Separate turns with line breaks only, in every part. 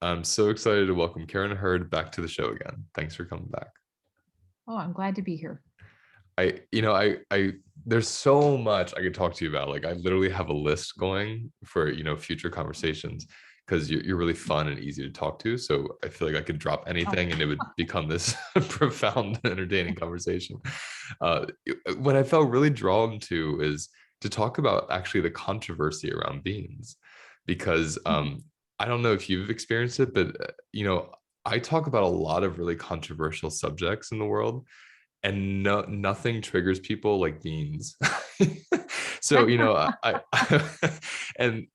I'm so excited to welcome Karen Hurd back to the show again. Thanks for coming back.
Oh, I'm glad to be here.
There's so much I could talk to you about. Like, I literally have a list going for, future conversations because you're really fun and easy to talk to. So I feel like I could drop
Oh,
anything and it would become this profound, entertaining conversation. Uh, what I felt really drawn to is to talk about actually the controversy around beans, because
mhm.
I don't know if you've experienced it, but I talk about a lot of really controversial subjects in the world, and nothing triggers people like beans. So and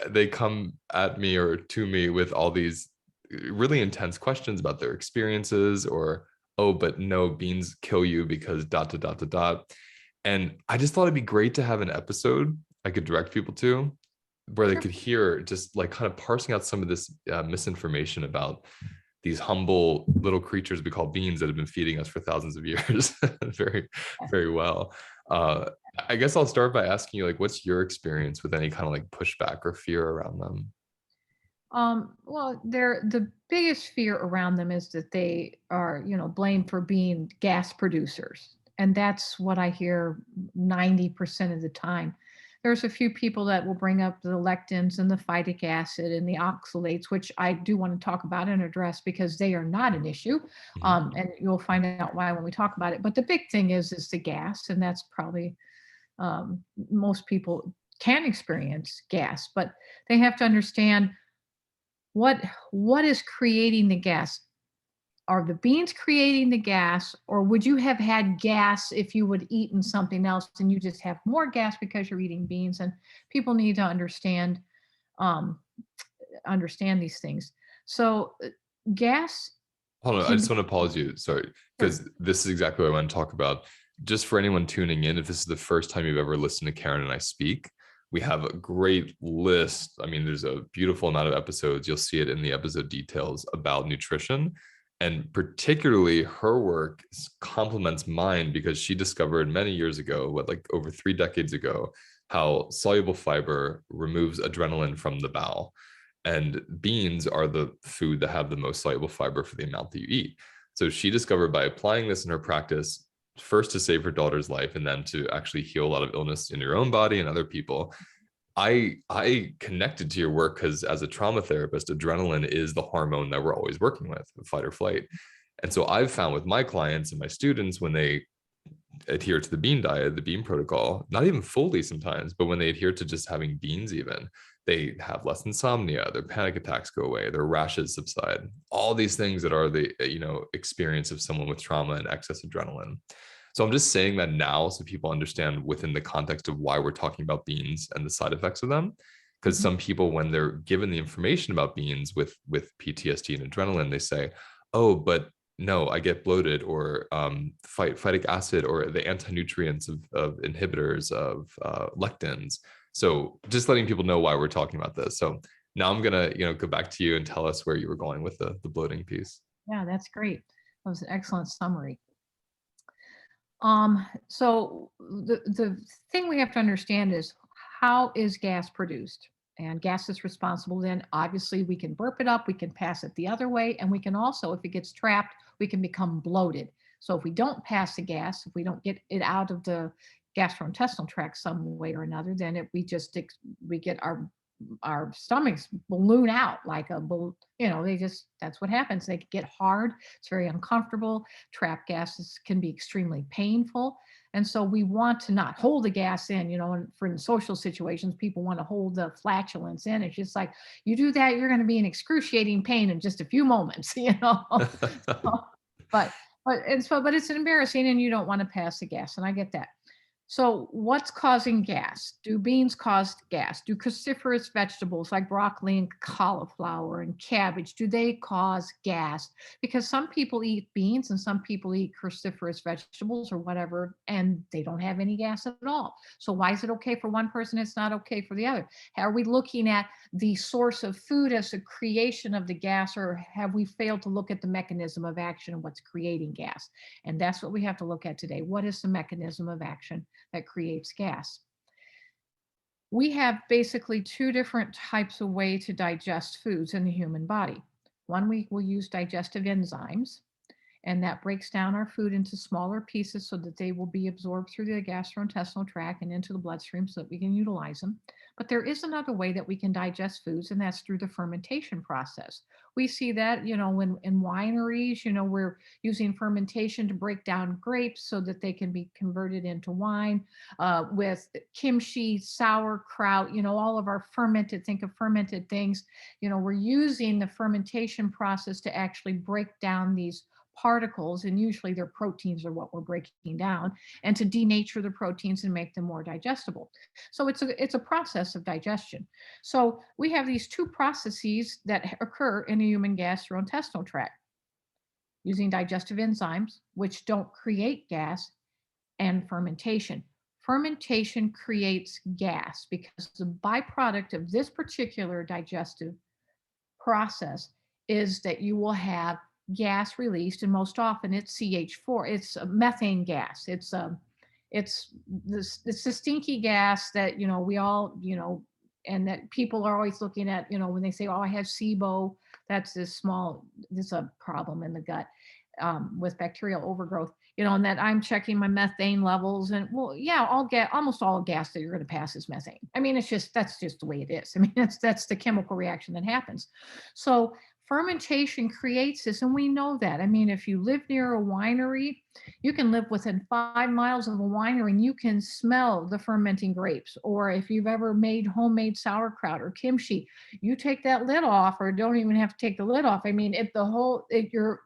they come at me or to me with all these really intense questions about their experiences, or, oh, but no, beans kill you because dot dot dot dot dot. And I just thought it'd be great to have an episode I could direct people to, where they
Sure.
could hear just like kind of parsing out some of this misinformation about these humble little creatures we call beans that have been feeding us for thousands of years very,
Yeah.
very well. Uh, I guess I'll start by asking you, like, what's your experience with any kind of like pushback or fear around them?
Well, the biggest fear around them is that they are, blamed for being gas producers. And that's what I hear 90% of the time. There's a few people that will bring up the lectins and the phytic acid and the oxalates, which I do want to talk about and address because they are not an issue.
Mhm.
And you'll find out why when we talk about it. But the big thing is the gas, and that's probably most people can experience gas, but they have to understand what what is creating the gas. Are the beans creating the gas, or would you have had gas if you would eaten something else and you just have more gas because you're eating beans? And people need to um, understand these things. So gas
Hold on, I
can
just
be.
want to pause you. Sorry,
Sure.
because this is exactly what I want to talk about. Just for anyone tuning in, if this is the first time you've ever listened to Karen and I speak, we have a great list. I mean, there's a beautiful amount of episodes. You'll see it in the episode details about nutrition. And particularly her work complements mine, because she discovered many years ago, what, like over 3 decades ago, how soluble fiber removes adrenaline from the bowel. And beans are the food that have the most soluble fiber for the amount that you eat. So she discovered, by applying this in her practice, first to save her daughter's life and then to actually heal a lot of illness in your own body and other people. I connected to your work because, as a trauma therapist, adrenaline is the hormone that we're always working with, fight or flight. And so I've found with my clients and my students, when they adhere to the bean diet, the bean protocol, not even fully sometimes, but when they adhere to just having beans, even, they have less insomnia, their panic attacks go away, their rashes subside, all these things that are the, experience of someone with trauma and excess adrenaline. So I'm just saying that now so people understand within the context of why we're talking about beans and the side effects of them. Because
Mhm.
some people, when they're given the information about beans with PTSD and adrenaline, they say, oh, but no, I get bloated, or phytic acid, or the antinutrients of inhibitors of lectins. So just letting people know why we're talking about this. So now I'm gonna, go back to you and tell us where you were going with the bloating piece.
Yeah, that's great. That was an excellent summary. So the thing we have to understand is, how is gas produced? And gas is responsible. Then obviously we can burp it up, we can pass it the other way, and we can also, if it gets trapped, we can become bloated. So if we don't pass the gas, if we don't get it out of the gastrointestinal tract some way or another, then we get our stomachs balloon out like they just, that's what happens. They get hard. It's very uncomfortable. Trapped gases can be extremely painful. And so we want to not hold the gas in, and for in social situations, people want to hold the flatulence in. It's just like, you do that, you're going to be in excruciating pain in just a few moments, So, but but it's embarrassing, and you don't want to pass the gas, and I get that. So, what's causing gas? Do beans cause gas? Do cruciferous vegetables like broccoli and cauliflower and cabbage, do they cause gas? Because some people eat beans and some people eat cruciferous vegetables or whatever, and they don't have any gas at all. So, why is it okay for one person? It's not okay for the other. Are we looking at the source of food as a creation of the gas, or have we failed to look at the mechanism of action and what's creating gas? And that's what we have to look at today. What is the mechanism of action that creates gas? We have basically two different types of way to digest foods in the human body. One, we will use digestive enzymes, and that breaks down our food into smaller pieces so that they will be absorbed through the gastrointestinal tract and into the bloodstream so that we can utilize them. But there is another way that we can digest foods, and that's through the fermentation process. We see that, when in wineries, we're using fermentation to break down grapes so that they can be converted into wine. With kimchi, sauerkraut, all of our fermented, think of fermented things, we're using the fermentation process to actually break down these particles, and usually their proteins are what we're breaking down, and to denature the proteins and make them more digestible. So it's a process of digestion. So we have these two processes that occur in the human gastrointestinal tract, using digestive enzymes, which don't create gas, and fermentation. Fermentation creates gas because the byproduct of this particular digestive process is that you will have gas released, and most often it's CH4. It's a methane gas. It's the stinky gas that we all and that people are always looking at. When they say, "Oh, I have SIBO," that's this a problem in the gut with bacterial overgrowth. And that I'm checking my methane levels, and well, yeah, almost all gas that you're going to pass is methane. I mean, that's just the way it is. I mean, that's the chemical reaction that happens. So fermentation creates this, and we know that. I mean, if you live near a winery, you can live within 5 miles of a winery and you can smell the fermenting grapes. Or if you've ever made homemade sauerkraut or kimchi, you take that lid off, or don't even have to take the lid off. I mean,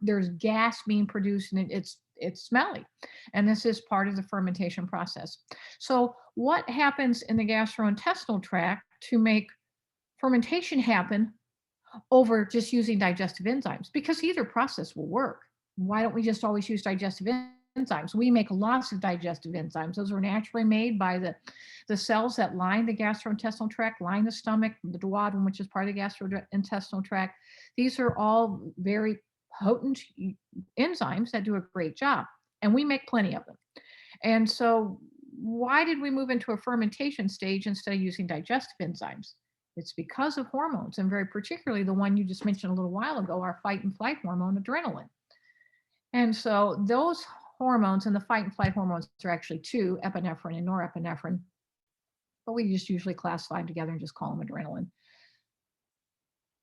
there's gas being produced, and it's smelly. And this is part of the fermentation process. So what happens in the gastrointestinal tract to make fermentation happen over just using digestive enzymes? Because either process will work. Why don't we just always use digestive enzymes? We make lots of digestive enzymes. Those are naturally made by the cells that line the gastrointestinal tract, line the stomach, the duodenum, which is part of the gastrointestinal tract. These are all very potent enzymes that do a great job, and we make plenty of them. And so why did we move into a fermentation stage instead of using digestive enzymes? It's because of hormones, and very particularly the one you just mentioned a little while ago, our fight and flight hormone, adrenaline. And so those hormones, and the fight and flight hormones are actually two, epinephrine and norepinephrine, but we just usually classify them together and just call them adrenaline.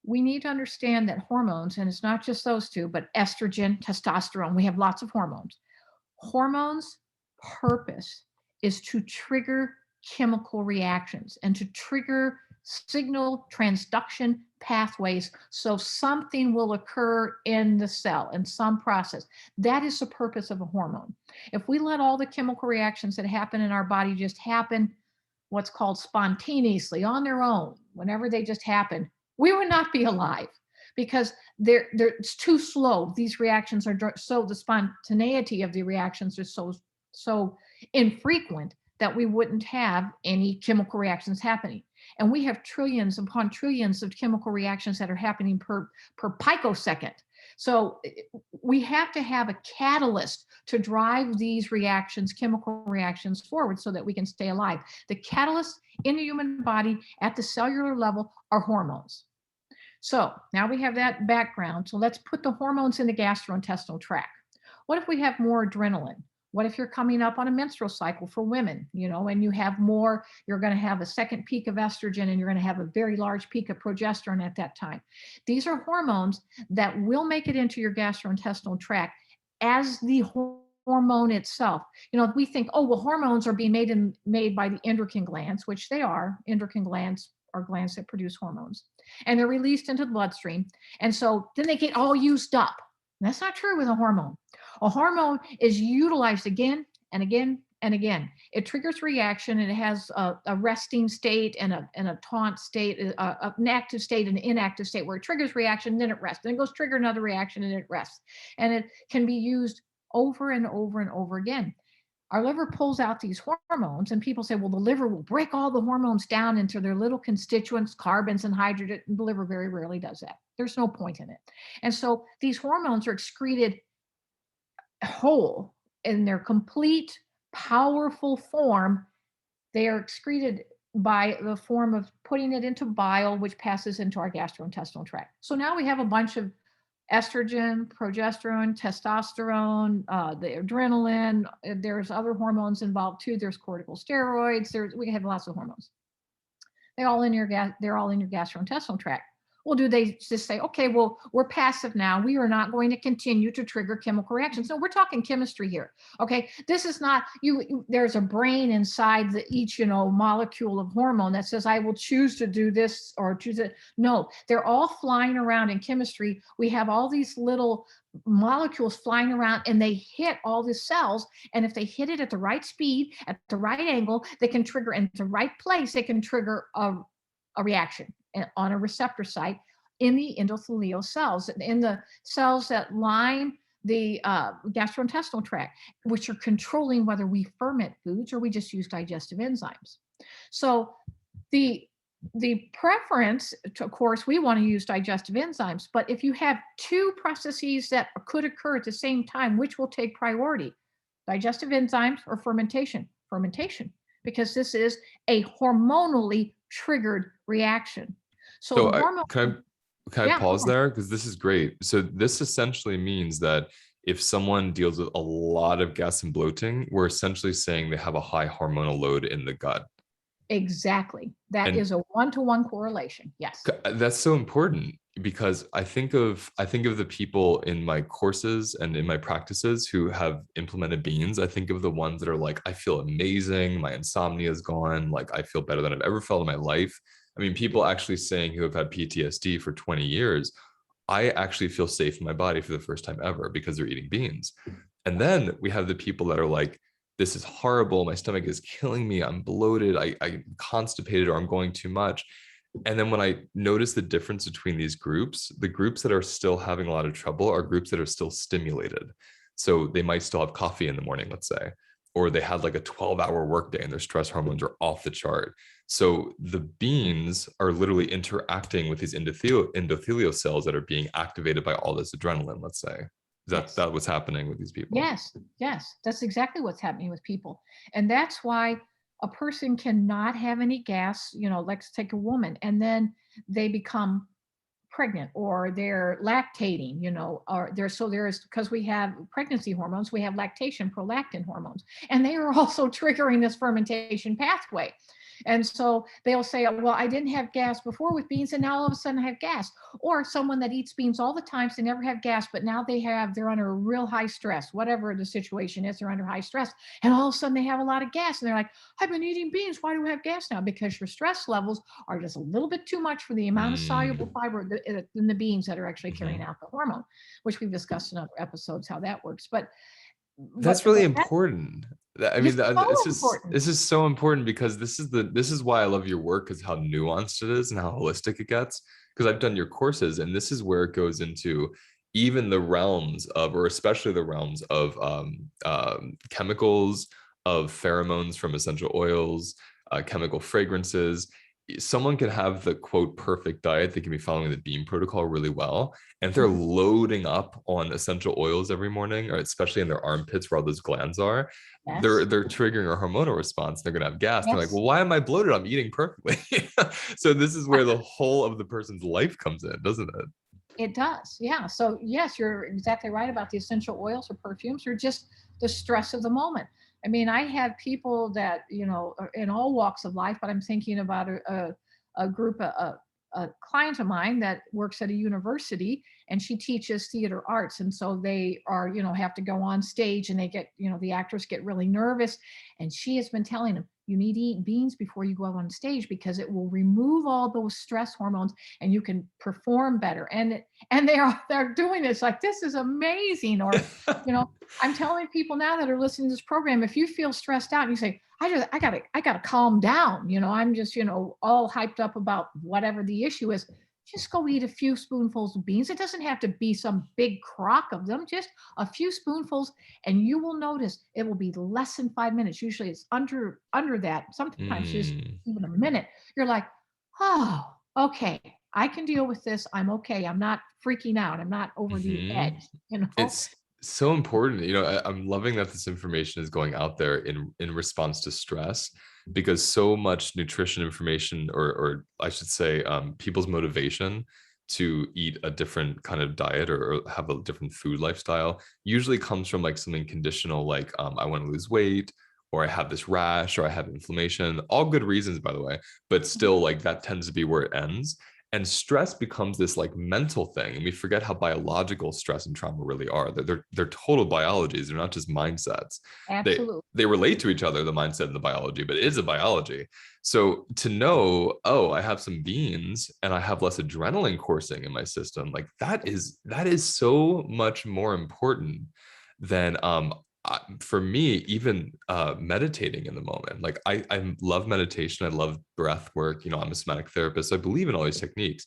We need to understand that hormones, and it's not just those two, but estrogen, testosterone, we have lots of hormones. Hormones' purpose is to trigger chemical reactions and to trigger signal transduction pathways so something will occur in the cell in some process. That is the purpose of a hormone. If we let all the chemical reactions that happen in our body just happen, what's called spontaneously on their own, whenever they just happen, we would not be alive, because it's too slow. These reactions are so, the spontaneity of the reactions are so infrequent that we wouldn't have any chemical reactions happening. And we have trillions upon trillions of chemical reactions that are happening per picosecond. So we have to have a catalyst to drive these reactions, chemical reactions, forward so that we can stay alive. The catalysts in the human body at the cellular level are hormones. So now we have that background. So let's put the hormones in the gastrointestinal tract. What if we have more adrenaline? What if you're coming up on a menstrual cycle for women, and you have more, you're going to have a second peak of estrogen, and you're going to have a very large peak of progesterone at that time. These are hormones that will make it into your gastrointestinal tract as the hormone itself. We think, oh, well, hormones are being made by the endocrine glands, which they are. Endocrine glands are glands that produce hormones, and they're released into the bloodstream. And so then they get all used up. That's not true with a hormone. A hormone is utilized again and again and again. It triggers reaction, and it has a resting state and a taunt state, an active state and an inactive state, where it triggers reaction, then it rests. Then it goes trigger another reaction, and it rests. And it can be used over and over and over again. Our liver pulls out these hormones, and people say, well, the liver will break all the hormones down into their little constituents, carbons and hydrogen. The liver very rarely does that. There's no point in it. And so these hormones are excreted whole in their complete, powerful form. They are excreted by the form of putting it into bile, which passes into our gastrointestinal tract. So now we have a bunch of estrogen, progesterone, testosterone, the adrenaline. There's other hormones involved too. There's corticosteroids. We have lots of hormones. They're all in your gastrointestinal tract. Well, do they just say, okay, well, we're passive now. We are not going to continue to trigger chemical reactions. No, we're talking chemistry here. Okay. This is not there's a brain inside each, molecule of hormone that says, I will choose to do this or choose it. No, they're all flying around in chemistry. We have all these little molecules flying around and they hit all the cells. And if they hit it at the right speed, at the right angle, they can trigger in the right place. They can trigger a reaction on a receptor site in the endothelial cells, in the cells that line the gastrointestinal tract, which are controlling whether we ferment foods or we just use digestive enzymes. So the preference, of course, we want to use digestive enzymes, but if you have two processes that could occur at the same time, which will take priority? Digestive enzymes or fermentation? Fermentation, because this is a hormonally triggered reaction. So
So
the hormone,
can I
yeah, go
pause
ahead.
there? Because this is great. So this essentially means that if someone deals with a lot of gas and bloating, we're essentially saying they have a high hormonal load in the gut.
Exactly. That
And
is a one-to-one correlation. Yes.
that's so important because I think of the people in my courses and in my practices who have implemented beans. I think of the ones that are like, I feel amazing, my insomnia is gone, like I feel better than I've ever felt in my life. I mean, people actually saying who have had PTSD for 20 years, I actually feel safe in my body for the first time ever because they're eating beans. And then we have the people that are like, this is horrible. My stomach is killing me. I'm bloated. I'm constipated or I'm going too much. And then when I notice the difference between these groups, the groups that are still having a lot of trouble are groups that are still stimulated. So they might still have coffee in the morning, let's say, or they had like a 12-hour workday and their stress hormones are off the chart. So the beans are literally interacting with these endothelial cells that are being activated by all this adrenaline, let's say. Is
Yes.
that what's happening with these people?
Yes, yes, that's exactly what's happening with people. And that's why a person cannot have any gas, let's take a woman, and then they become pregnant or they're lactating, or there's because we have pregnancy hormones, we have lactation, prolactin hormones, and they are also triggering this fermentation pathway. And so they'll say, well, I didn't have gas before with beans, and now all of a sudden I have gas. Or someone that eats beans all the time, so they never have gas, but now they're under real high stress, whatever the situation is, they're under high stress. And all of a sudden they have a lot of gas. And they're like, I've been eating beans. Why do I have gas now? Because your stress levels are just a little bit too much for the amount of soluble
Mm,
fiber in the beans that are actually carrying
mhm.
out the hormone, which we've discussed in other episodes how that works. But
That's
but
really
that
important. I
is
mean,
so important.
this is so important because this is why I love your work, is how nuanced it is and how holistic it gets. Because I've done your courses, and this is where it goes into even the realms of, or especially the realms of chemicals, of pheromones from essential oils, chemical fragrances. Someone can have the quote perfect diet. They can be following the Beam protocol really well, and if they're
Mhm.
loading up on essential oils every morning, or especially in their armpits where all those glands are,
Yes.
they're triggering a hormonal response. They're gonna have gas. And they're like,
Yes.
well, why am I bloated? I'm eating perfectly. So this is where the whole of the person's life comes in, doesn't it?
It does. Yeah. So, yes, you're exactly right about the essential oils or perfumes or just the stress of the moment. I mean, I have people that, are in all walks of life, but I'm thinking about a group, a client of mine that works at a university and she teaches theater arts. And so they are, have to go on stage and they get, the actors get really nervous. And she has been telling them, you need to eat beans before you go out on stage because it will remove all those stress hormones and you can perform better. And they're doing this like this is amazing. Or you know I'm telling people now that are listening to this program, if you feel stressed out and you say I gotta calm down, I'm just all hyped up about whatever the issue is, just go eat a few spoonfuls of beans. It doesn't have to be some big crock of them, just a few spoonfuls, and you will notice it will be less than 5 minutes. Usually it's under that, sometimes just
Mm,
even a minute. You're like, oh, okay, I can deal with this. I'm okay. I'm not freaking out. I'm not over the
mhm.
edge.
It's so important. I'm loving that this information is going out there in response to stress, because so much nutrition information, or I should say, people's motivation to eat a different kind of diet or have a different food lifestyle usually comes from like something conditional, like I want to lose weight, or I have this rash, or I have inflammation. All good reasons, by the way, but still, like that tends to be where it ends. And stress becomes this like mental thing, and we forget how biological stress and trauma really are. They're total biologies. They're not just mindsets. they
Absolutely.
they relate to each other, the mindset and the biology, but it is a biology. So to know, oh, I have some beans and I have less adrenaline coursing in my system, like that is so much more important than for me, even meditating in the moment. Like I love meditation. I love breath work. I'm a somatic therapist, so I believe in all these techniques.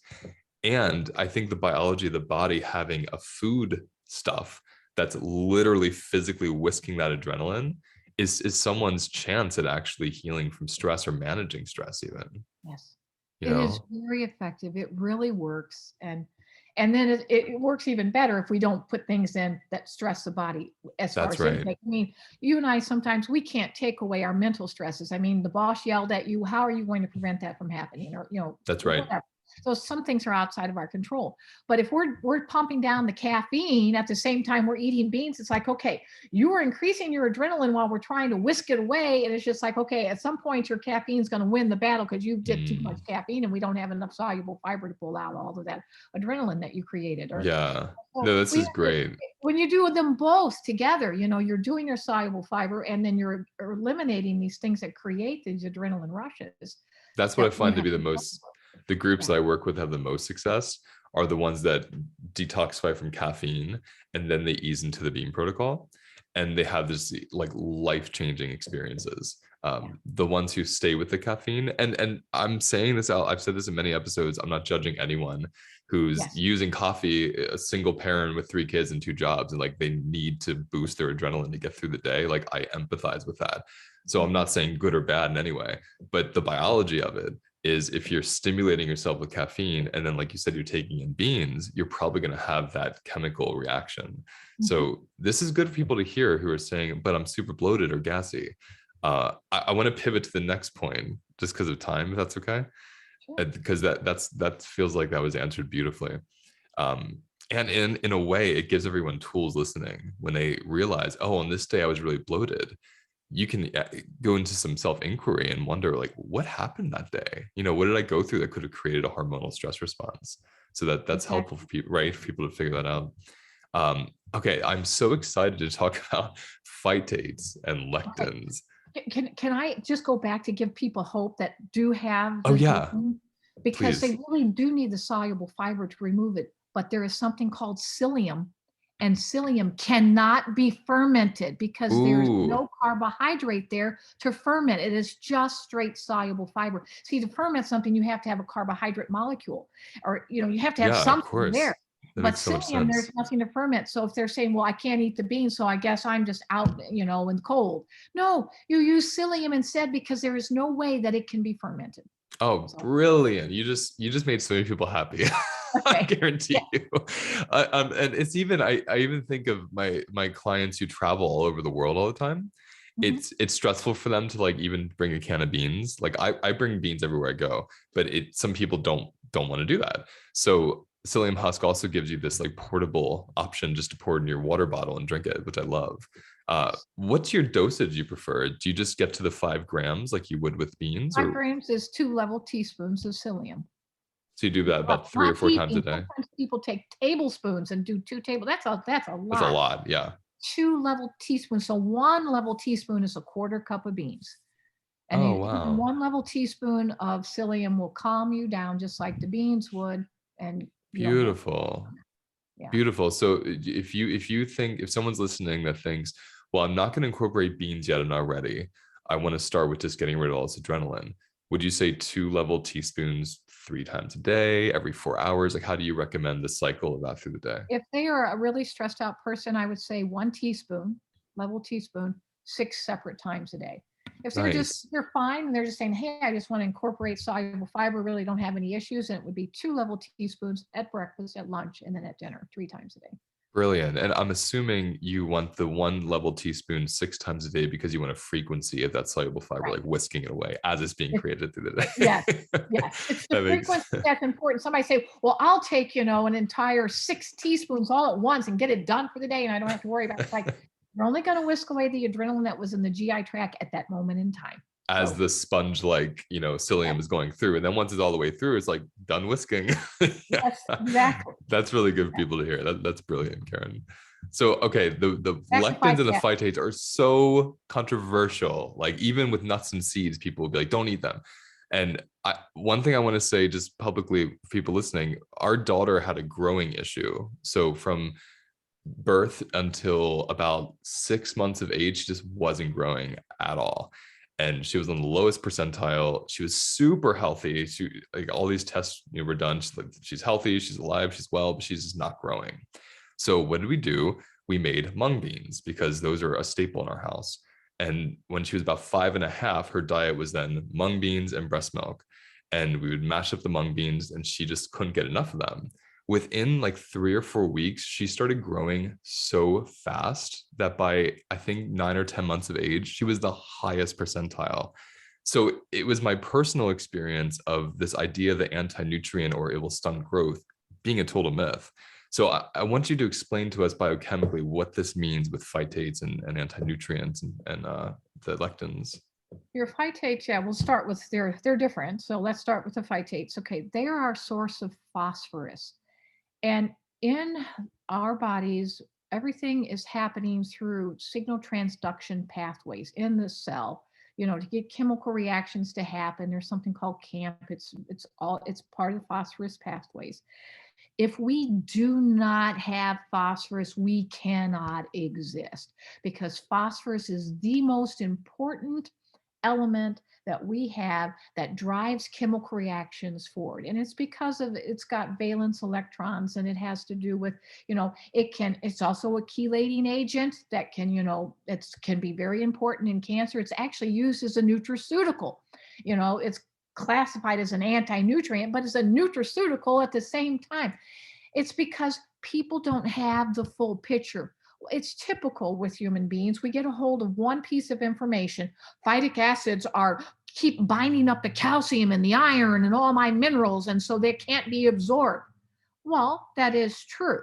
And I think the biology of the body having a food stuff that's literally physically whisking that adrenaline is someone's chance at actually healing from stress or managing stress even,
Yes.
you
It is
know?
very effective. It really works. And then it works even better if we don't put things in that stress the body as far
That's
as
right.
intake. I mean, you and I sometimes we can't take away our mental stresses. I mean, the boss yelled at you. How are you going to prevent that from happening? Or,
That's right.
whatever. So some things are outside of our control. But if we're pumping down the caffeine at the same time we're eating beans, it's like, okay, you are increasing your adrenaline while we're trying to whisk it away. And it's just like, okay, at some point your caffeine's going to win the battle because you did too much
Mm,
caffeine and we don't have enough soluble fiber to pull out all of that adrenaline that you created. Or
yeah.
so
No, this
we
is
have to,
great.
when you do them both together, you're doing your soluble fiber and then you're eliminating these things that create these adrenaline rushes
That's what I
that one
find to
has
be
to go for.
the groups
Yeah.
that I work with have the most success are the ones that detoxify from caffeine and then they ease into the beam protocol and they have this like life-changing experiences.
Yeah.
The ones who stay with the caffeine, and I'm saying this out, I've said this in many episodes, I'm not judging anyone who's
Yes.
using coffee, a single parent with 3 kids and 2 jobs, and like they need to boost their adrenaline to get through the day. Like I empathize with that. So I'm
Mhm.
not saying good or bad in any way, but the biology of it is if you're stimulating yourself with caffeine and then like you said you're taking in beans, you're probably going to have that chemical reaction.
Mhm.
So this is good for people to hear who are saying, but I'm super bloated or gassy. I want to pivot to the next point just because of time, if that's okay,
Sure.
because that feels like that was answered beautifully. um, and in a way it gives everyone tools listening when they realize, oh, on this day I was really bloated. You can go into some self-inquiry and wonder, like, what happened that day? What did I go through that could have created a hormonal stress response? So that's helpful for
Exactly.
people, right? For people to figure that out. Okay, I'm so excited to talk about phytates and
Okay.
lectins.
Can I just go back to give people hope that do have
Oh
the
yeah,
gluten? Because
please.
they really do need the soluble fiber to remove it. But there is something called psyllium, and psyllium cannot be fermented because there's
Ooh,
no carbohydrate there to ferment. It is just straight soluble fiber. See, to ferment something, you have to have a carbohydrate molecule, or you have to have
yeah, of
something there.
course. That
But
makes so much
psyllium, there's
sense.
nothing to ferment. So if they're saying, well, I can't eat the beans, so I guess I'm just out, in the cold. No, you use psyllium instead because there is no way that it can be fermented.
Oh,
So,
brilliant. You just made so many people happy. I
okay. Yeah.
guarantee you. And it's even I even think of my clients who travel all over the world all the time.
Mhm.
It's stressful for them to like even bring a can of beans. Like I bring beans everywhere I go, but some people don't want to do that. So psyllium husk also gives you this like portable option just to pour it in your water bottle and drink it, which I love.
Yes.
What's your dosage you prefer? Do you just get to the 5 grams like you would with beans,
5
or
grams is 2 level teaspoons of psyllium.
so you do that
But
about three
not
or four times a
heaping.
day?
Sometimes people take tablespoons and do 2 table. That's a
That's a
lot.
lot. Yeah.
2 level teaspoons. So 1 level teaspoon is a quarter cup of beans. And
Oh,
even
wow.
1 level teaspoon of psyllium will calm you down just like the beans would, and you don't have to.
Beautiful.
Yeah.
Beautiful. So if you think, if someone's listening that thinks, well, I'm not going to incorporate beans yet, I'm not ready, I want to start with just getting rid of all this adrenaline. Would you say 2 level teaspoons 3 times a day, every 4 hours? Like, how do you recommend the cycle of that through the day?
If they are a really stressed out person, I would say 1 teaspoon, level teaspoon, 6 separate times a day. If
Nice.
they're fine and they're just saying, hey, I just want to incorporate soluble fiber, really don't have any issues, and it would be 2 level teaspoons at breakfast, at lunch, and then at dinner, 3 times a day.
Brilliant. And I'm assuming you want the 1 level teaspoon 6 times a day because you want a frequency of that soluble fiber,
Right.
like whisking it away as it's being
It's,
created through the
yes,
day.
yes. It's the
That makes
frequency that's important. Somebody say, well, I'll take, an entire 6 teaspoons all at once and get it done for the day. And I don't have to worry about it. It's like, you're only going to whisk away the adrenaline that was in the GI tract at that moment in time.
as
So
the sponge, like,
yes,
psyllium is going through. And then once it's all the way through, it's like done whisking. Yeah.
yes, exactly.
That's really good for people to hear. That's brilliant, Karen. So, okay, the
Back to
lectins and the
yeah.
phytates are so controversial. Like, even with nuts and seeds, people will be like, don't eat them. And one thing I want to say just publicly, people listening, our daughter had a growing issue. So from birth until about 6 months of age, she just wasn't growing at all. And she was on the lowest percentile. She was super healthy. She, like, all these tests were done. She's like, she's healthy, she's alive, she's well, but she's just not growing. So what did we do? We made mung beans because those are a staple in our house. And when she was about 5.5, her diet was then mung beans and breast milk. And we would mash up the mung beans, and she just couldn't get enough of them. Within like 3 or 4 weeks, she started growing so fast that by, I think, 9 or 10 months of age, she was the highest percentile. So it was my personal experience of this idea that anti-nutrient or it will stunt growth being a total myth. So I want you to explain to us biochemically what this means with phytates and anti-nutrients and the lectins.
Your phytates, yeah, we'll start with they're different. So let's start with the phytates. Okay, they are our source of phosphorus. And in our bodies, everything is happening through signal transduction pathways in the cell. To get chemical reactions to happen, there's something called CAMP. It's part of the phosphorus pathways. If we do not have phosphorus, we cannot exist, because phosphorus is the most important element that we have that drives chemical reactions forward. And it's because of it's got valence electrons, and it has to do with, it's also a chelating agent that it can be very important in cancer. It's actually used as a nutraceutical. It's classified as an anti-nutrient, but it's a nutraceutical at the same time. It's because people don't have the full picture. It's typical with human beings. We get a hold of one piece of information. Phytic acids are keep binding up the calcium and the iron and all my minerals, and so they can't be absorbed. Well, that is true.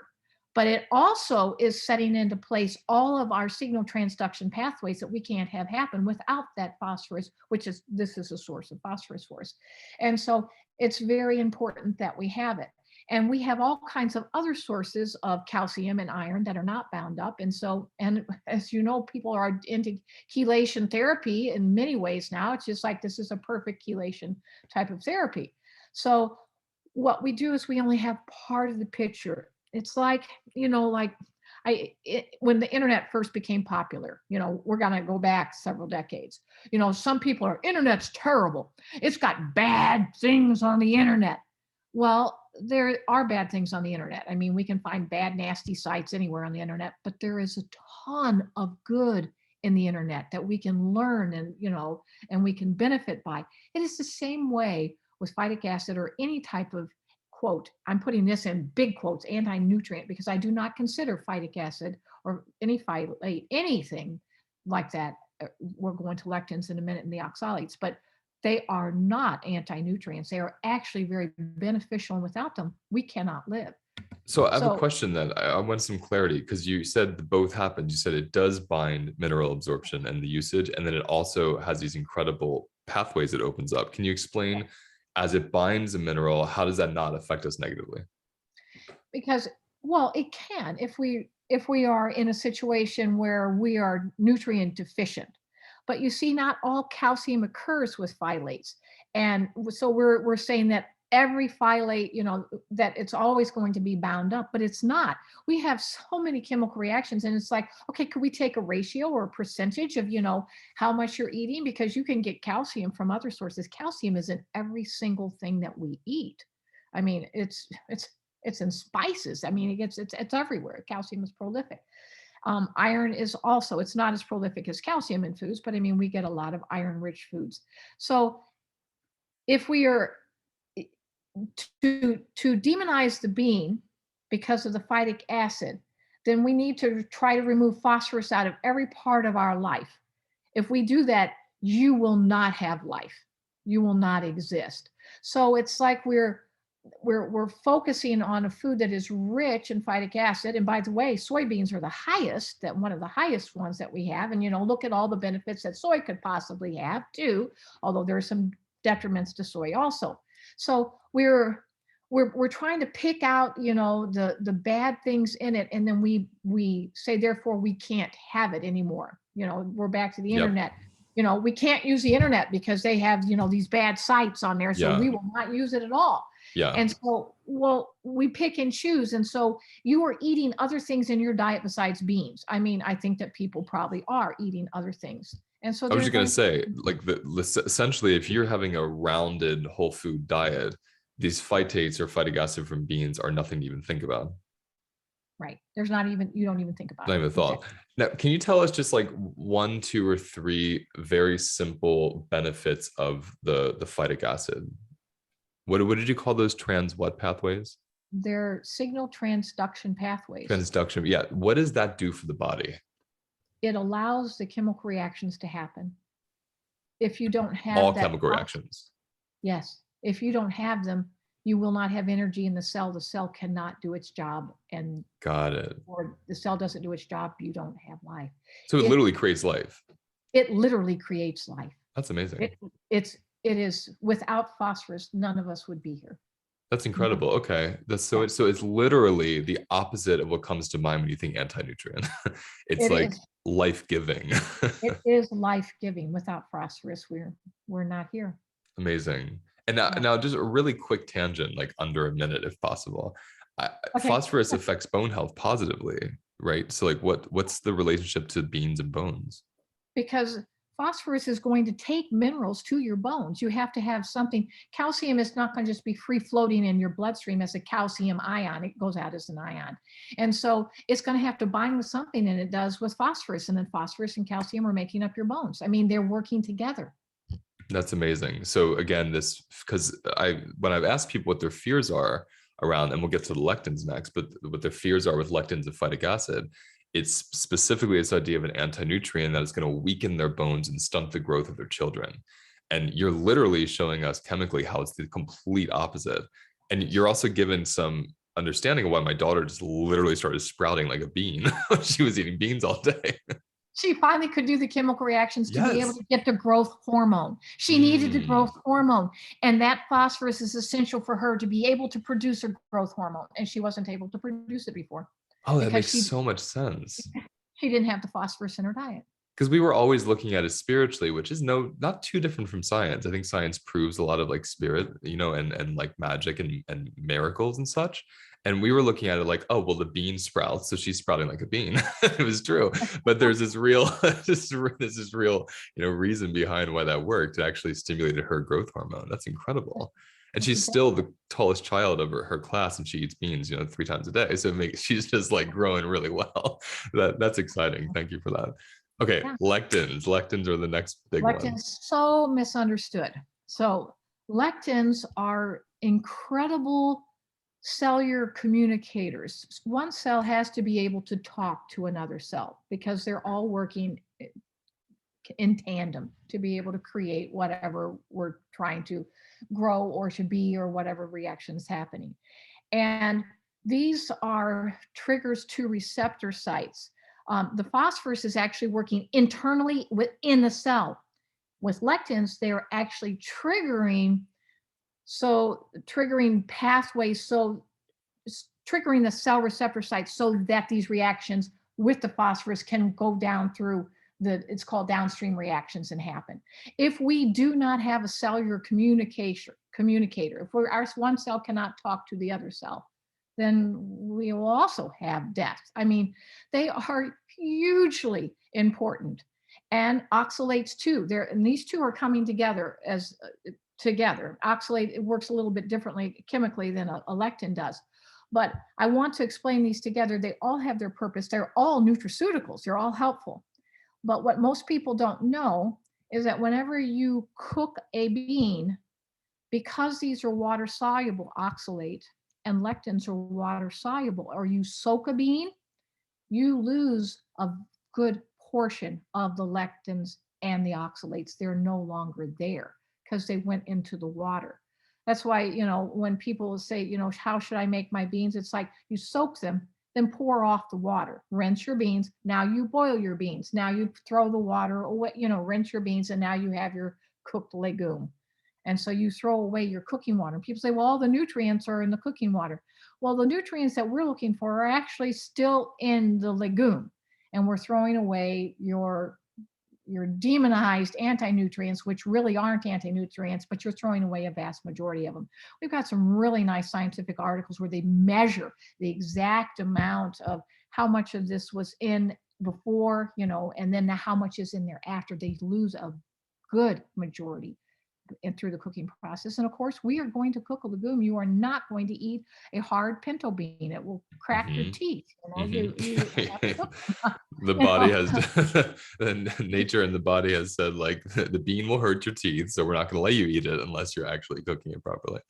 But it also is setting into place all of our signal transduction pathways that we can't have happen without that phosphorus, this is a source of phosphorus for us. And so it's very important that we have it. And we have all kinds of other sources of calcium and iron that are not bound up. And as you know, people are into chelation therapy in many ways now. It's just like this is a perfect chelation type of therapy. So what we do is we only have part of the picture. It's like, when the internet first became popular, we're going to go back several decades. Some people are, internet's terrible. It's got bad things on the internet. Well, there are bad things on the internet. I mean, we can find bad, nasty sites anywhere on the internet, but there is a ton of good in the internet that we can learn and we can benefit by. It is the same way with phytic acid or any type of, quote, I'm putting this in big quotes, anti-nutrient, because I do not consider phytic acid or any phytate anything like that. We're going to lectins in a minute and the oxalates, but they are not anti-nutrients. They are actually very beneficial, and without them, we cannot live.
So I have a
So
question then. I want some clarity because you said both happened. You said it does bind mineral absorption and the usage, and then it also has these incredible pathways it opens up. Can you explain, as it binds a mineral, how does that not affect us negatively?
because, well, it can if we are in a situation where we are nutrient deficient. But you see, not all calcium occurs with phylates. And so we're saying that every phytate, that it's always going to be bound up, but it's not. We have so many chemical reactions, and it's like, okay, could we take a ratio or a percentage of, how much you're eating? Because you can get calcium from other sources. Calcium is in every single thing that we eat. I mean, it's in spices. I mean, it's everywhere. Calcium is prolific. Iron is also, it's not as prolific as calcium in foods, but I mean, we get a lot of iron-rich foods. So if we are to demonize the bean because of the phytic acid, then we need to try to remove phosphorus out of every part of our life. If we do that, you will not have life. You will not exist. So it's like we're focusing on a food that is rich in phytic acid. And by the way, soybeans are the highest, that one of the highest ones that we have. And look at all the benefits that soy could possibly have too, although there are some detriments to soy also. So we're trying to pick out the bad things in it, and then we say therefore we can't have it anymore. We're back to the
Yep.
internet. We can't use the internet because they have these bad sites on there, so
Yeah.
we will not use it at all.
Yeah.
And so, well, we pick and choose. And so you are eating other things in your diet besides beans. I mean, I think that people probably are eating other things. And so
I was
they're
just going
going
to say, like, essentially, if you're having a rounded whole food diet, these phytates or phytic acid from beans are nothing to even think about.
right. There's not even, you don't even think about
Not
it.
even a thought. Now, can you tell us just like 1, 2, or 3 very simple benefits of the phytic acid? What did you call those what pathways?
They're signal transduction pathways.
Transduction. Yeah. What does that do for the body?
It allows the chemical reactions to happen. If you don't have
All
that,
chemical reactions.
yes, if you don't have them, you will not have energy in the cell. The cell cannot do its job, and
Got it.
or the cell doesn't do its job, you don't have life.
So it literally creates life.
It literally creates life.
That's amazing.
It is, without phosphorus, none of us would be here.
That's incredible. Okay. So it's literally the opposite of what comes to mind when you think anti-nutrient. It's
It
like
is.
life-giving.
It is life-giving. Without phosphorus, we're not here.
Amazing. And now just a really quick tangent, like under a minute if possible.
Okay.
Phosphorus affects bone health positively, right? So like what's the relationship to beans and bones?
Because phosphorus is going to take minerals to your bones. You have to have something. Calcium is not going to just be free floating in your bloodstream as a calcium ion. It goes out as an ion. And so it's going to have to bind with something, and it does with phosphorus. And then phosphorus and calcium are making up your bones. I mean, they're working together.
That's amazing. So again, because when I've asked people what their fears are around, and we'll get to the lectins next, but what their fears are with lectins and phytic acid, it's specifically this idea of an anti-nutrient that is going to weaken their bones and stunt the growth of their children. And you're literally showing us chemically how it's the complete opposite. And you're also given some understanding of why my daughter just literally started sprouting like a bean. She was eating beans all day.
She finally could do the chemical reactions to be able
Yes.
to get the growth hormone. She needed the growth hormone, and that phosphorus is essential for her to be able to produce her growth hormone, and she wasn't able to produce it before.
Oh, that makes so much sense.
She didn't have the phosphorus in her diet.
Because we were always looking at it spiritually, which is not too different from science. I think science proves a lot of like spirit, and like magic and miracles and such. And we were looking at it like, oh, well, the bean sprouts, so she's sprouting like a bean. It was true, but there's this real, this is real, reason behind why that worked. It actually stimulated her growth hormone. That's incredible. And she's still the tallest child of her class, and she eats beans, 3 times a day. So she's just like growing really well. That's exciting. Thank you for that. Okay,
Yeah.
lectins. Lectins are the next big one.
Lectins, so misunderstood. So lectins are incredible cellular communicators. One cell has to be able to talk to another cell because they're all working in tandem to be able to create whatever we're trying to grow or to be, or whatever reaction is happening. And these are triggers to receptor sites. The phosphorus is actually working internally within the cell. With lectins, they are actually triggering pathways, so triggering the cell receptor sites so that these reactions with the phosphorus can go down through it's called downstream reactions and happen. If we do not have a cellular communicator, if our one cell cannot talk to the other cell, then we will also have death. I mean, they are hugely important. And oxalates too. And these two are coming together together. Oxalate, it works a little bit differently chemically than a lectin does. But I want to explain these together. They all have their purpose. They're all nutraceuticals. They're all helpful. But what most people don't know is that whenever you cook a bean, because these are water soluble, oxalate and lectins are water soluble, or you soak a bean, you lose a good portion of the lectins and the oxalates. They're no longer there because they went into the water. That's why, when people say, how should I make my beans? It's like you soak them, then pour off the water, rinse your beans. Now you boil your beans. Now you throw the water away, rinse your beans, and now you have your cooked legume. And so you throw away your cooking water. People say, well, all the nutrients are in the cooking water. Well, the nutrients that we're looking for are actually still in the legume. And we're throwing away your demonized anti-nutrients, which really aren't anti-nutrients, but you're throwing away a vast majority of them. We've got some really nice scientific articles where they measure the exact amount of how much of this was in before, and then how much is in there after. They lose a good majority and through the cooking process. And of course, we are going to cook a legume. You are not going to eat a hard pinto bean. It will crack your
Hmm.
teeth.
Hmm.
You have to cook them,
The
you
body
know.
has and nature and the body has said like the bean will hurt your teeth, so we're not going to let you eat it unless you're actually cooking it properly.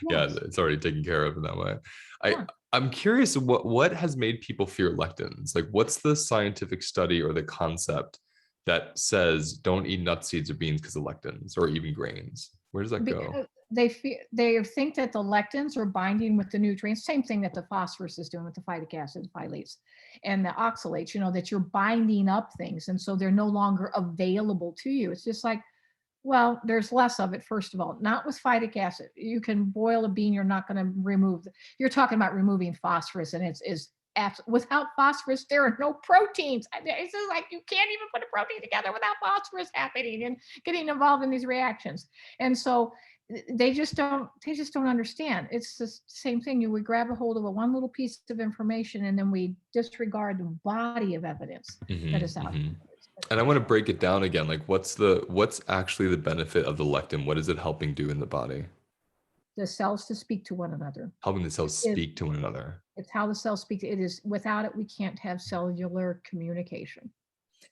Yeah,
Yes.
it's already taken care of in that way. i
Yeah.
I'm curious what has made people fear lectins. Like, what's the scientific study or the concept that says don't eat nuts, seeds, or beans because of lectins, or even grains? Where does that go?
Because they think that the lectins are binding with the nutrients, same thing that the phosphorus is doing with the phytic acid, phytates, and the oxalates, that you're binding up things. And so they're no longer available to you. It's just like, well, there's less of it, first of all, not with phytic acid. You can boil a bean, you're not going to you're talking about removing phosphorus, and without phosphorus, there are no proteins. It's just like you can't even put a protein together without phosphorus happening and getting involved in these reactions. And so they just don't understand. It's the same thing. We grab a hold of one little piece of information, and then we disregard the body of evidence that
Hmm.
is out
Hmm.
there. It's
And I
very
want to
sad.
break it down again. Like, what's actually the benefit of the lectin? What is it helping do in the body?
The cells to speak to one another.
Helping the cells
Is
speak to one another.
It's how the cells speak. It is, without it, we can't have cellular communication.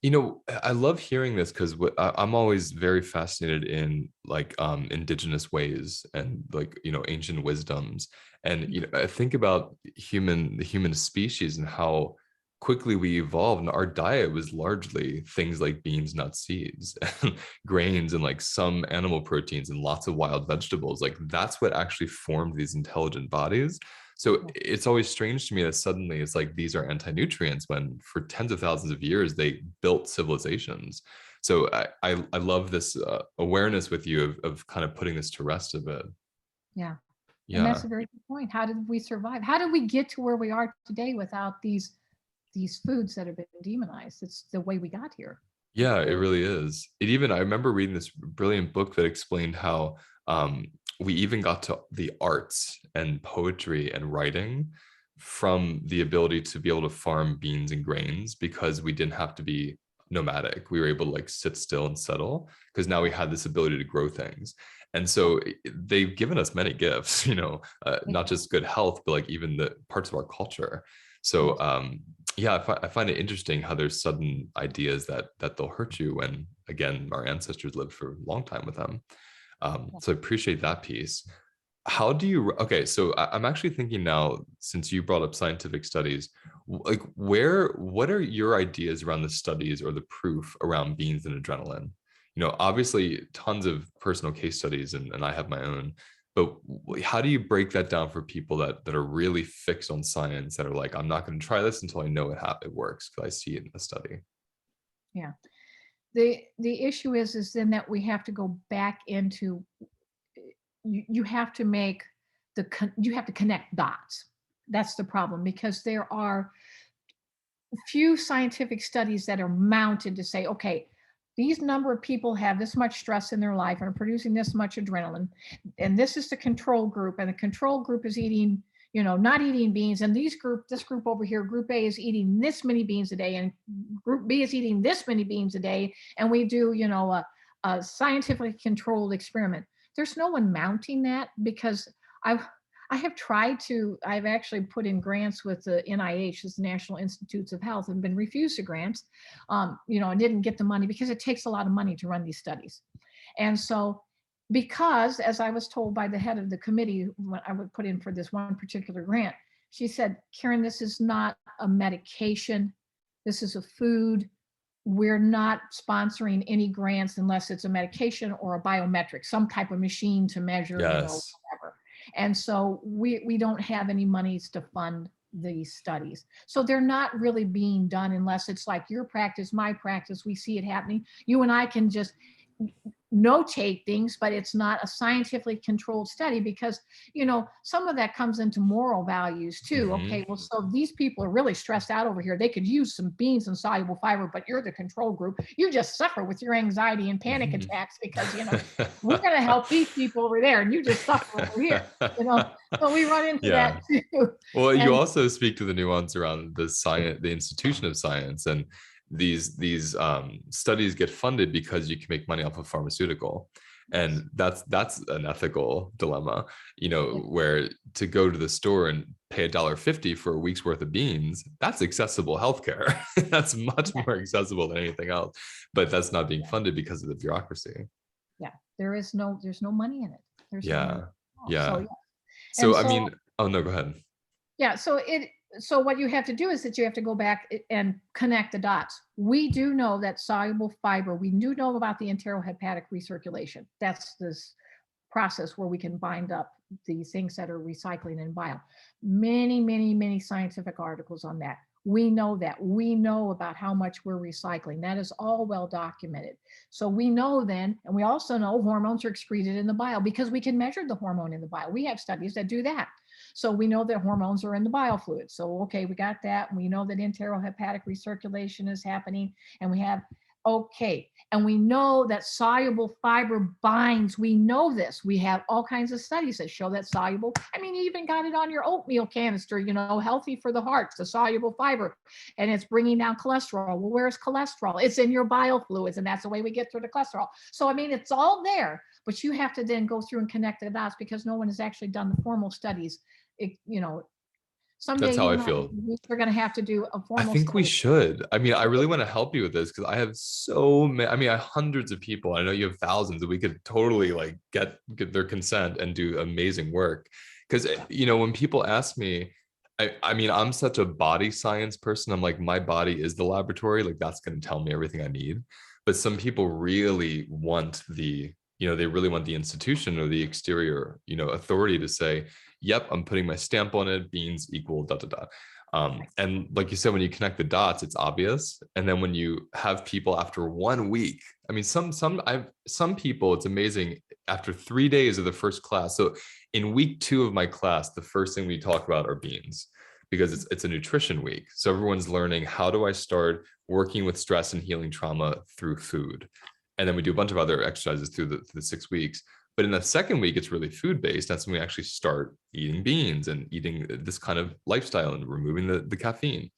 I love hearing this because I'm always very fascinated in like indigenous ways and like ancient wisdoms. And I think about the human species and how quickly we evolved, and our diet was largely things like beans, nuts, seeds, and grains, and like some animal proteins and lots of wild vegetables. Like, that's what actually formed these intelligent bodies. So
Yes.
it's always strange to me that suddenly it's like these are anti-nutrients when for tens of thousands of years they built civilizations. So I love this awareness with you of kind of putting this to rest a bit.
Yeah. And that's
Yeah.
a very good point. How did we survive? How did we get to where we are today without these foods that have been demonized? It's the way we got here.
Yeah, it
Really.
really is. I remember reading this brilliant book that explained how we even got to the arts and poetry and writing from the ability to be able to farm beans and grains because we didn't have to be nomadic. We were able to like sit still and settle because now we had this ability to grow things. And
Yeah.
so they've given us many gifts,
They
not
have.
just good health, but like even the parts of our culture. So
Yes.
yeah, I find it interesting how there's sudden ideas that they'll hurt you when, again, our ancestors lived for a long time with them.
Yeah.
So I appreciate that piece. How do you, okay, so I'm actually thinking now, since you brought up scientific studies, like what are your ideas around the studies or the proof around beans and adrenaline? Obviously tons of personal case studies, and I have my own, but how do you break that down for people that are really fixed on science, that are like, I'm not going to try this until I know it works because I see it in the study.
Yeah. The issue is then that we have to go back into, you have to make you have to connect dots. That's the problem, because there are few scientific studies that are mounted to say, okay, these number of people have this much stress in their life and are producing this much adrenaline, and this is the control group, and the control group is eating, not eating beans, and this group over here, group A, is eating this many beans a day, and group B is eating this many beans a day, and we do, a scientifically controlled experiment. There's no one mounting that, because I I've actually put in grants with the NIH, the National Institutes of Health, and been refused the grants, and didn't get the money because it takes a lot of money to run these studies. And so, because as I was told by the head of the committee when I would put in for this one particular grant, she said, Karen, this is not a medication. This is a food. We're not sponsoring any grants unless it's a medication or a biometric, some type of machine to measure,
Yes.
whatever. And so we don't have any monies to fund these studies. So they're not really being done unless it's like your practice, my practice, we see it happening. You and I can just notate things, but it's not a scientifically controlled study because, some of that comes into moral values too. Okay, well, so these people are really stressed out over here. They could use some beans and soluble fiber, but you're the control group. You just suffer with your anxiety and panic attacks because, we're going to help these people over there and you just suffer over here. So we run into that
Yeah.
too.
Well, you
And
also speak to the nuance around the science, the institution of science, and these studies get funded because you can make money off of pharmaceutical, and that's an ethical dilemma, where to go to the store and pay $1.50 for a week's worth of beans, that's accessible healthcare. That's much more accessible than anything else, but that's not being funded because of the bureaucracy.
yeah, there's no money in it. There's no money.
Yeah.
And
So I
so
mean, oh no, go ahead.
yeah, so what you have to do is that you have to go back and connect the dots. We do know that soluble fiber, we do know about the enterohepatic recirculation. That's this process where we can bind up the things that are recycling in bile. Many, many, many scientific articles on that. We know that. We know about how much we're recycling. That is all well documented. So we know then, and we also know hormones are excreted in the bile because we can measure the hormone in the bile. We have studies that do that. So we know that hormones are in the bile fluid. So, okay, we got that. We know that enterohepatic recirculation is happening. And we have, okay. And we know that soluble fiber binds. We know this. We have all kinds of studies that show that soluble. I mean, you even got it on your oatmeal canister, healthy for the heart, the soluble fiber. And it's bringing down cholesterol. Well, where's cholesterol? It's in your bile fluids. And that's the way we get through the cholesterol. So, I mean, it's all there. But you have to then go through and connect the dots because no one has actually done the formal studies. Someday
That's how
you
I
and I,
feel.
we're going to have to do a
I
formal
think we
study.
should. I mean, I really want to help you with this because I have so many. I mean, I have hundreds of people. I know you have thousands, and we could totally like get their consent and do amazing work. Because when people ask me, I mean, I'm such a body science person. I'm like, my body is the laboratory. Like, that's going to tell me everything I need. But some people really want they really want the institution or the exterior, authority to say, yep, I'm putting my stamp on it. Beans equal da da da. And like you said, when you connect the dots, it's obvious. And then when you have people after 1 week, I mean, some people, it's amazing. After 3 days of the first class, so in week 2 of my class, the first thing we talk about are beans because it's a nutrition week. So everyone's learning, how do I start working with stress and healing trauma through food? And then we do a bunch of other exercises through the 6 weeks. But in the second week, it's really food-based. That's when we actually start eating beans and eating this kind of lifestyle and removing the caffeine.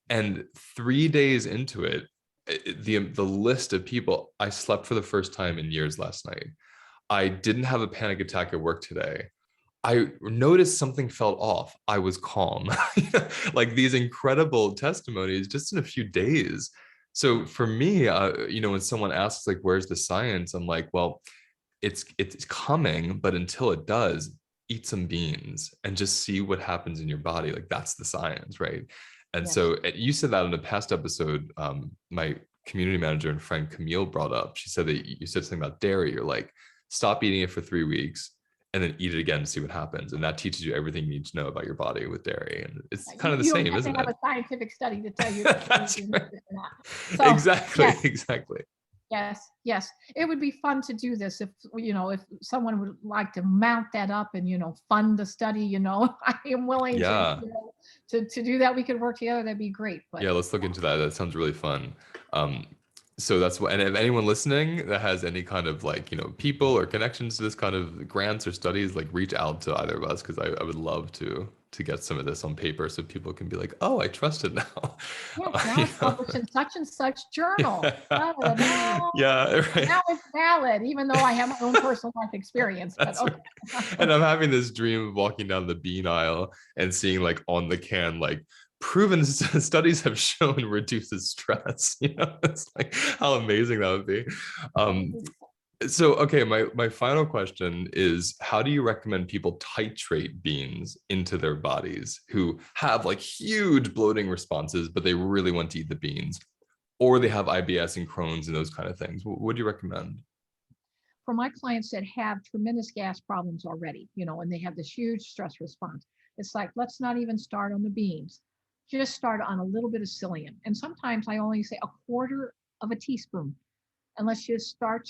And 3 days into it, the list of people, I slept for the first time in years last night. I didn't have a panic attack at work today. I noticed something felt off. I was calm. Like these incredible testimonies just in a few days. So for me, when someone asks like, where's the science? I'm like, well, it's coming, but until it does, eat some beans and just see what happens in your body. Like that's the science, right? And
Yes.
so you said that in a past episode, my community manager and friend Camille brought up. She said that you said something about dairy. You're like, stop eating it for 3 weeks and then eat it again to see what happens. And that teaches you everything you need to know about your body with dairy. And it's kind of the same, isn't it?
You don't have to have a scientific study to tell you
That's right.
So,
exactly.
yes.
Exactly.
Yes. It would be fun to do this if someone would like to mount that up and, fund the study, I am willing
Yeah.
to do that. We could work together. That'd be great. But
yeah, let's look into that. That sounds really fun. So that's what, and if anyone listening that has any kind of like, people or connections to this kind of grants or studies, like reach out to either of us because I would love to get some of this on paper so people can be like, oh, I trust it now.
yes, now it's published in such and such journal. Now
right.
it's valid, even though I have my own personal life experience. But okay.
Right. And I'm having this dream of walking down the bean aisle and seeing like on the can, like proven studies have shown reduces stress. It's like how amazing that would be. So, okay, my final question is, how do you recommend people titrate beans into their bodies who have like huge bloating responses, but they really want to eat the beans, or they have IBS and Crohn's and those kind of things? What do you recommend?
For my clients that have tremendous gas problems already, and they have this huge stress response, it's like, let's not even start on the beans. Just start on a little bit of psyllium. And sometimes I only say a quarter of a teaspoon. And let's just start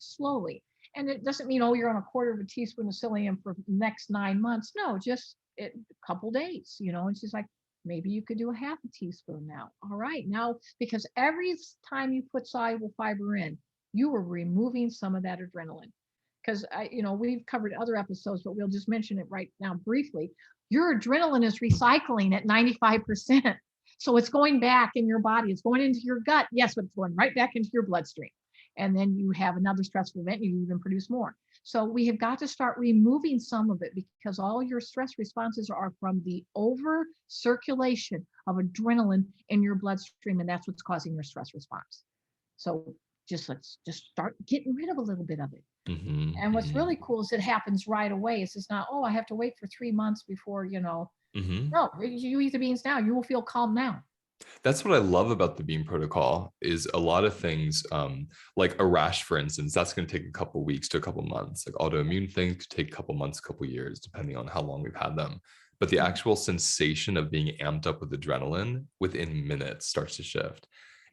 slowly. And it doesn't mean, oh, you're on a quarter of a teaspoon of psyllium for the next 9 months. No, just a couple days, it's just like, maybe you could do a half a teaspoon now. All right. Now, because every time you put soluble fiber in, you are removing some of that adrenaline. Because we've covered other episodes, but we'll just mention it right now briefly. Your adrenaline is recycling at 95%. So it's going back in your body. It's going into your gut. Yes, but it's going right back into your bloodstream. And then you have another stressful event, you even produce more. So we have got to start removing some of it, because all your stress responses are from the over circulation of adrenaline in your bloodstream. And that's what's causing your stress response. So let's just start getting rid of a little bit of it.
Hmm.
And what's
Hmm.
really cool is it happens right away. It's just not, oh, I have to wait for 3 months before,
Hmm.
no, you eat the beans now, you will feel calm now.
That's what I love about the bean protocol is a lot of things, like a rash, for instance, that's going to take a couple weeks to a couple months. Like autoimmune things could take a couple months, a couple years, depending on how long we've had them. But the
Mhm.
actual sensation of being amped up with adrenaline within minutes starts to shift.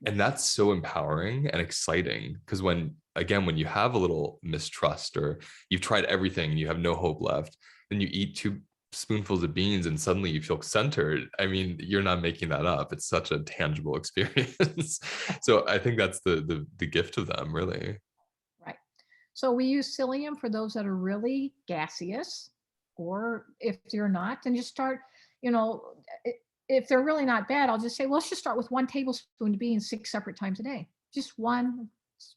And that's so empowering and exciting because when you have a little mistrust or you've tried everything and you have no hope left, then you eat two spoonfuls of beans and suddenly you feel centered. I mean, you're not making that up. It's such a tangible experience. So I think that's the gift of them, really.
Right. So we use psyllium for those that are really gaseous, or if you're not, then just start, you know, if they're really not bad, I'll just say, well, let's just start with 1 tablespoon of beans 6 separate times a day. Just one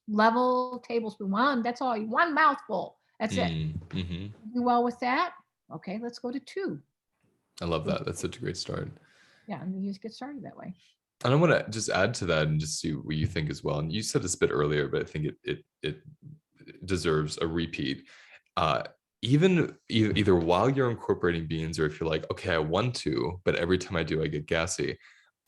level tablespoon, that's all, one mouthful. That's it.
Mm-hmm.
Do well with that. Okay, let's go to two.
I love
We'll
that.
just,
That's such a great start.
yeah, and you just get started that way.
And I want to just add to that and just see what you think as well. And you said this a bit earlier, but I think it deserves a repeat. Uh, either while you're incorporating beans, or if you're like, okay, I want to, but every time I do, I get gassy.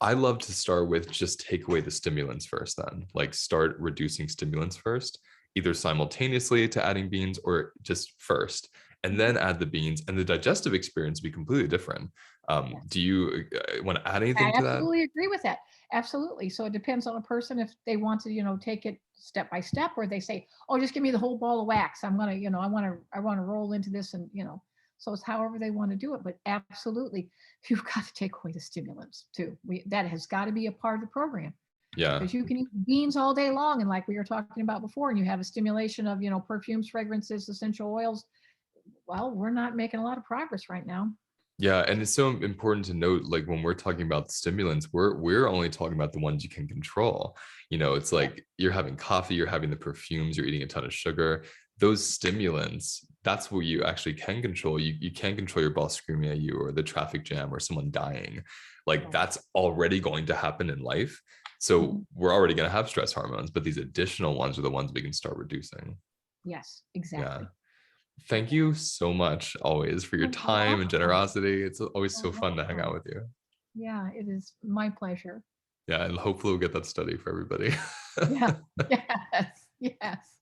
I love to start with just take away the stimulants first, then like start reducing stimulants first, either simultaneously to adding beans or just first, and then add the beans, and the digestive experience be completely different.
Yes.
Do you want to add anything
I
to that?
absolutely agree with that. Absolutely. So it depends on a person if they want to, take it step by step, or they say, "Oh, just give me the whole ball of wax. I'm gonna, I want to roll into this," and So it's however they want to do it. But absolutely, you've got to take away the stimulants too. That has got to be a part of the program,
Yeah.
because you can eat beans all day long, and like we were talking about before, and you have a stimulation of perfumes, fragrances, essential oils. Well, we're not making a lot of progress right now.
Yeah, and it's so important to note, like when we're talking about stimulants, we're only talking about the ones you can control. It's
Yeah.
like you're having coffee, you're having the perfumes, you're eating a ton of sugar. Those stimulants, that's what you actually can control. You can't control your boss screaming at you or the traffic jam or someone dying. Like
Right.
that's already going to happen in life. So
Mhm.
we're already going to have stress hormones, but these additional ones are the ones we can start reducing.
Yes,
Yeah.
exactly.
Thank you so much always for your
Oh, you're
time and
welcome.
generosity. It's always
You're
so fun to hang out
welcome.
with you.
Yeah, it is my pleasure.
Yeah, and hopefully we'll get that study for everybody.
Yeah. Yes. Yes.